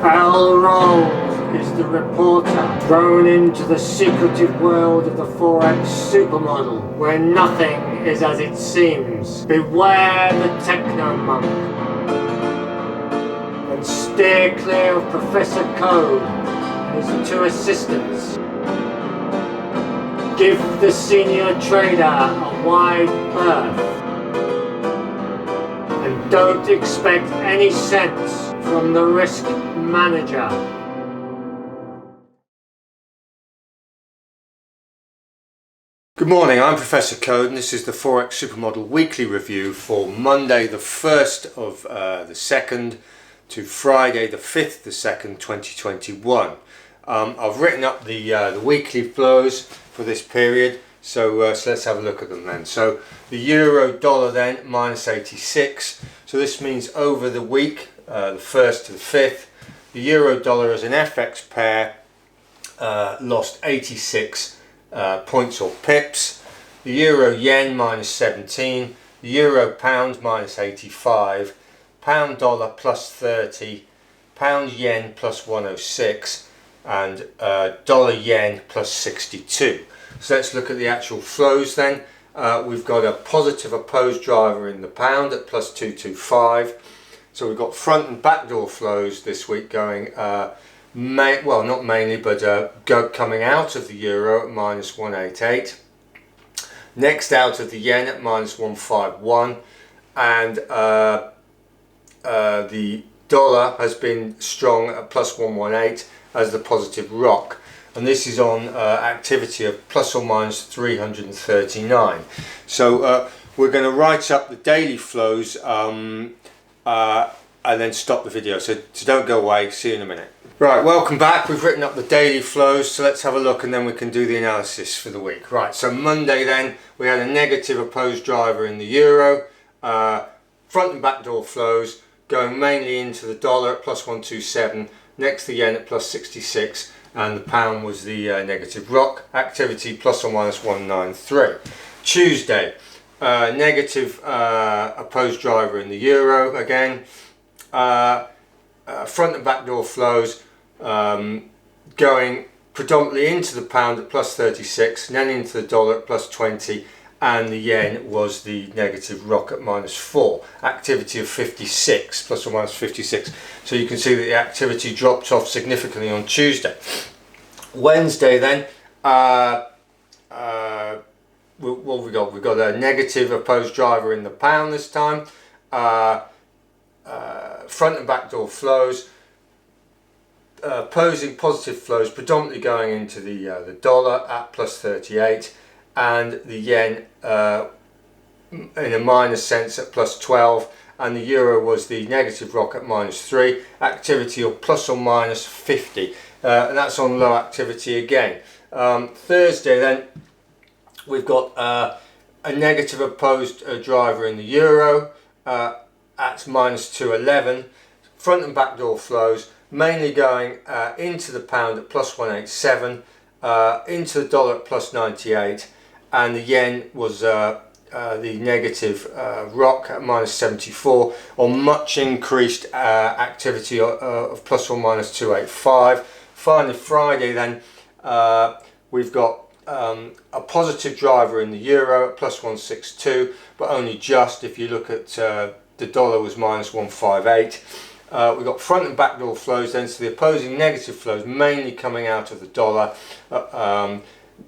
Barrel rolls is the reporter thrown into the secretive world of the Forex Super Model, where nothing is as it seems. Beware the techno monk, and steer clear of Professor Code and his two assistants. Give the senior trader a wide berth, and don't expect any sense from the risk manager. Good morning, I'm Professor Code and this is the Forex Super Model weekly review for Monday the 1st of the 2nd to Friday the 5th the 2nd 2021. I've written up the weekly flows for this period, so let's have a look at them then. So the euro dollar then minus 86, so this means over the week, the 1st to the 5th, the euro dollar as an FX pair lost 86 points or pips. The euro yen minus 17, the euro pound minus 85, pound dollar plus 30, pound yen plus 106, and dollar yen plus 62. So let's look at the actual flows then. We've got a positive opposed driver in the pound at plus 225. So we've got front and backdoor flows this week going, well not mainly, but coming out of the euro at minus 188. Next out of the yen at minus 151. And the dollar has been strong at plus 118 as the positive rock. And this is on activity of plus or minus 339. So we're going to write up the daily flows and then stop the video, so don't go away, see you in a minute. Right, welcome back. We've written up the daily flows, so let's have a look and then we can do the analysis for the week. Right, so Monday then, we had a negative opposed driver in the euro, front and backdoor flows going mainly into the dollar at plus 127, next the yen at plus 66, and the pound was the negative rock, activity plus or minus 193. Tuesday, negative opposed driver in the euro again, front and backdoor flows going predominantly into the pound at plus 36, then into the dollar at plus 20, and the yen was the negative rock at minus 4, activity of 56, plus or minus 56. So you can see that the activity dropped off significantly on Tuesday. Wednesday then, what have we got? We've got a negative opposed driver in the pound this time. Front and backdoor flows, opposing positive flows predominantly going into the dollar at plus 38, and the yen in a minus sense at plus 12, and the euro was the negative rock at minus 3, activity of plus or minus 50, and that's on low activity again. Thursday then, we've got a negative opposed driver in the euro at minus 211, front and backdoor flows mainly going into the pound at plus 187, into the dollar at plus 98, and the yen was the negative rock at minus 74 on much increased activity of plus or minus 285. Finally Friday then, we've got a positive driver in the euro at plus 162, but only just. If you look at the dollar was minus 158. We've got front and backdoor flows then, so the opposing negative flows mainly coming out of the dollar,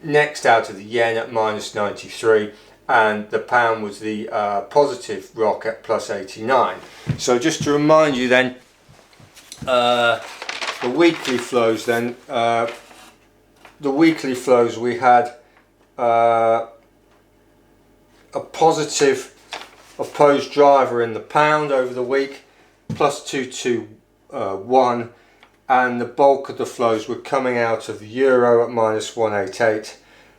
next out of the yen at minus 93, and the pound was the positive rock at plus 89. So just to remind you then, the weekly flows then, the weekly flows we had a positive opposed driver in the pound over the week, plus 221, and the bulk of the flows were coming out of the euro at minus 188.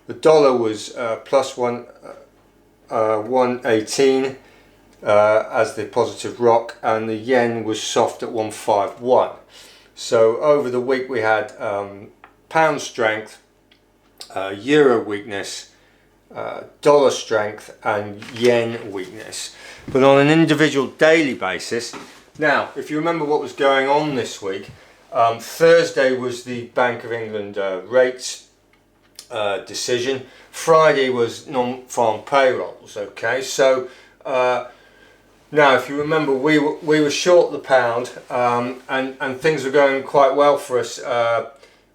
The dollar was plus 118 as the positive rock, and the yen was soft at 151. So over the week we had pound strength, euro weakness, dollar strength, and yen weakness. But on an individual daily basis, now if you remember what was going on this week, Thursday was the Bank of England rates decision. Friday was non-farm payrolls. Okay, so now if you remember, we were short the pound, and things were going quite well for us.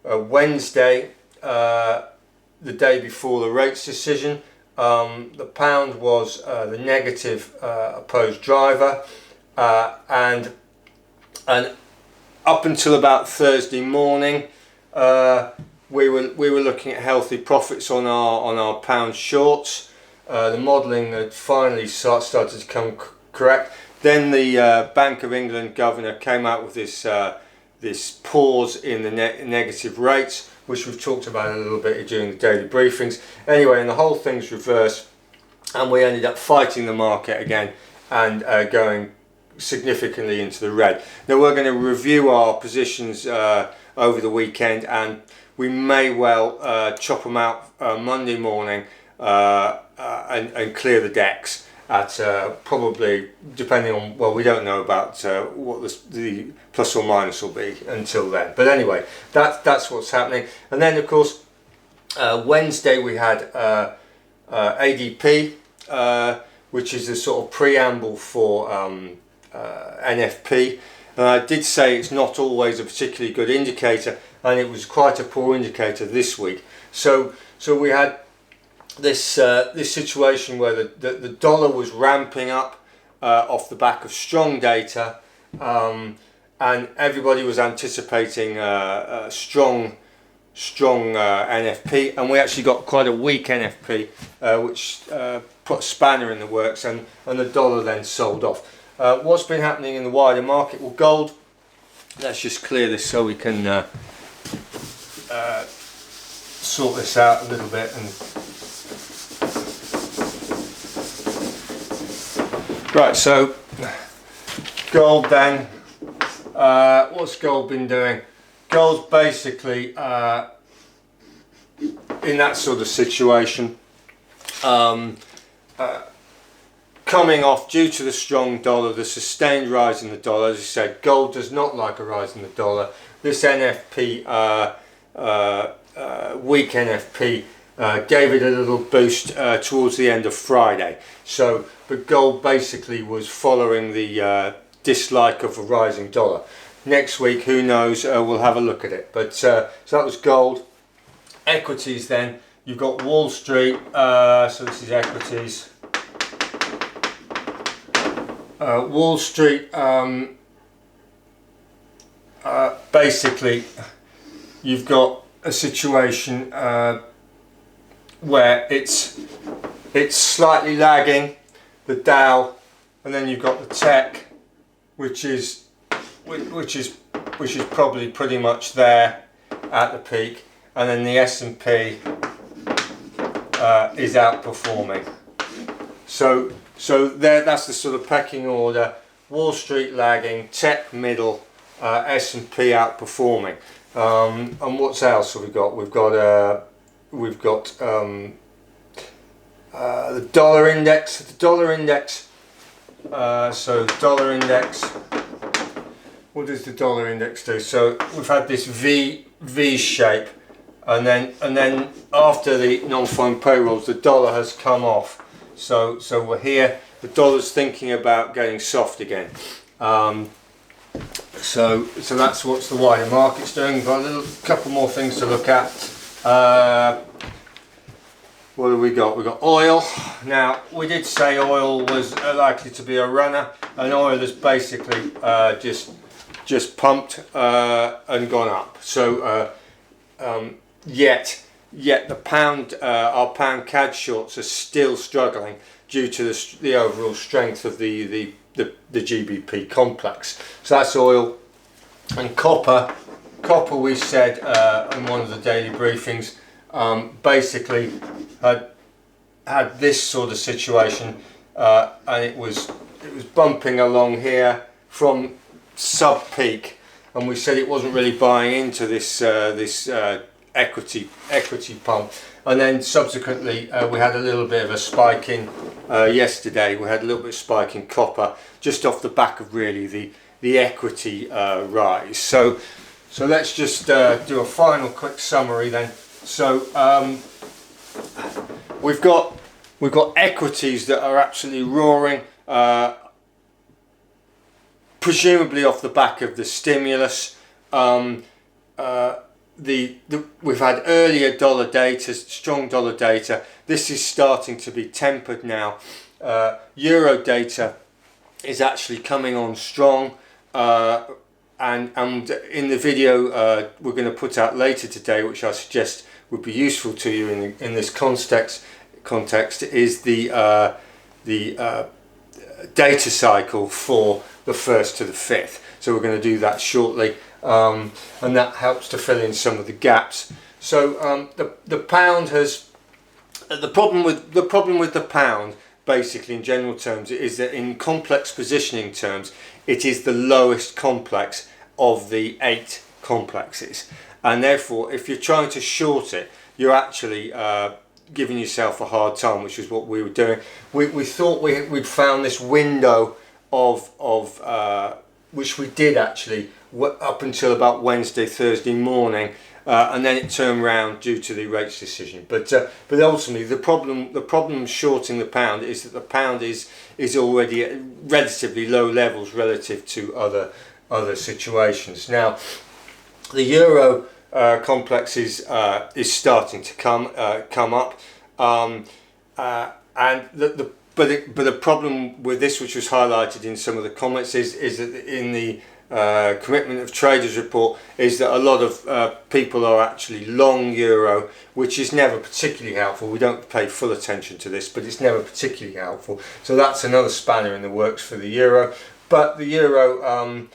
Wednesday, the day before the rates decision, the pound was the negative opposed driver, and up until about Thursday morning, we were looking at healthy profits on our pound shorts. The modelling had finally started to come correct. Then the Bank of England governor came out with this pause in the negative rates, which we've talked about a little bit during the daily briefings. Anyway, and the whole thing's reversed, and we ended up fighting the market again and going significantly into the red. Now we're going to review our positions over the weekend, and we may well chop them out Monday morning and clear the decks at probably, depending on, well, we don't know about what the plus or minus will be until then. But anyway, that's what's happening. And then of course Wednesday we had ADP, which is the sort of preamble for NFP. And I did say it's not always a particularly good indicator, and it was quite a poor indicator this week. So we had this situation where the dollar was ramping up off the back of strong data, and everybody was anticipating a strong NFP, and we actually got quite a weak NFP, which put a spanner in the works, and the dollar then sold off. What's been happening in the wider market? Well, gold, let's just clear this so we can sort this out a little bit. And right, so gold then, what's gold been doing? Gold's basically in that sort of situation, coming off due to the strong dollar, the sustained rise in the dollar. As I said, gold does not like a rise in the dollar. This NFP, weak NFP, gave it a little boost towards the end of Friday. So, but gold basically was following the dislike of a rising dollar. Next week, who knows, we'll have a look at it. But so that was gold. Equities then, you've got Wall Street, so this is equities. Wall Street, basically you've got a situation where it's slightly lagging the Dow, and then you've got the tech, which is probably pretty much there at the peak, and then the S&P is outperforming. So there, that's the sort of pecking order: Wall Street lagging, tech middle, S&P outperforming. And what else have we got? We've got the dollar index. The dollar index. So dollar index. What does the dollar index do? So we've had this V shape, and then after the non-farm payrolls, the dollar has come off. So we're here. The dollar's thinking about getting soft again. So that's what the wider market's doing. We've got a couple more things to look at. What have we got? We've got oil. Now, we did say oil was likely to be a runner, and oil has basically just pumped and gone up. So yet the pound, our pound CAD shorts are still struggling due to the overall strength of the GBP complex. So that's oil. And copper, we said in one of the daily briefings, basically had this sort of situation, and it was bumping along here from sub peak, and we said it wasn't really buying into this equity pump. And then subsequently we had a little bit of a spike in yesterday. We had a little bit of spike in copper just off the back of really the equity rise. So So let's just do a final quick summary then. So we've got equities that are absolutely roaring, presumably off the back of the stimulus. We've had earlier dollar data, strong dollar data. This is starting to be tempered now. Euro data is actually coming on strong, and in the video we're going to put out later today, which I suggest would be useful to you in this context, is the data cycle for the 1st to the 5th. So we're going to do that shortly, and that helps to fill in some of the gaps. So the pound has the problem with the pound, basically in general terms, is that in complex positioning terms it is the lowest complex of the 8 complexes, and therefore if you're trying to short it, you're actually giving yourself a hard time, which is what we were doing. We thought we'd found this window of which we did actually up until about Wednesday, Thursday morning, and then it turned round due to the rates decision. But ultimately the problem shorting the pound is that the pound is already at relatively low levels relative to other situations. Now the euro complex is starting to come up, and the problem with this, which was highlighted in some of the comments, is that in the commitment of traders report, is that a lot of people are actually long euro, which is never particularly helpful. We don't pay full attention to this, but it's never particularly helpful. So that's another spanner in the works for the euro. But the euro,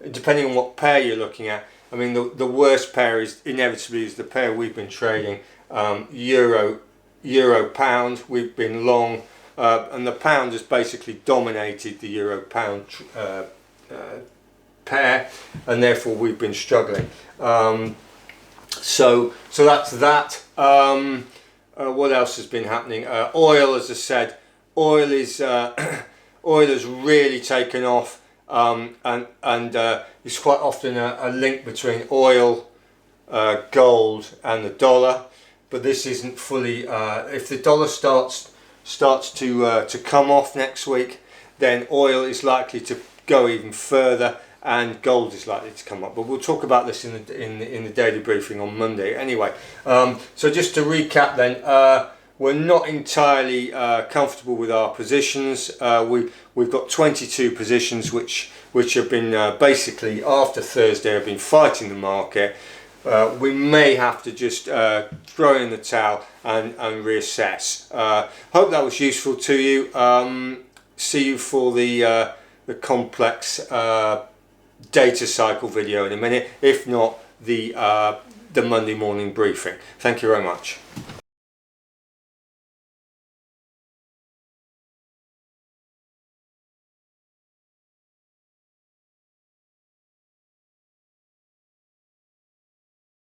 depending on what pair you're looking at, I mean the worst pair is inevitably the pair we've been trading, euro pound. We've been long, and the pound has basically dominated the euro pound pair, and therefore we've been struggling. So that's that. What else has been happening? Oil, as I said, oil has really taken off, and it's quite often a link between oil, gold and the dollar, but this isn't fully. If the dollar starts to come off next week, then oil is likely to go even further, and gold is likely to come up. But we'll talk about this in the daily briefing on Monday. Anyway, so just to recap then, we're not entirely comfortable with our positions. We've got 22 positions which have been basically after Thursday have been fighting the market. We may have to just throw in the towel and reassess. Hope that was useful to you. See you for the complex data cycle video in a minute, if not the Monday morning briefing. Thank you very much.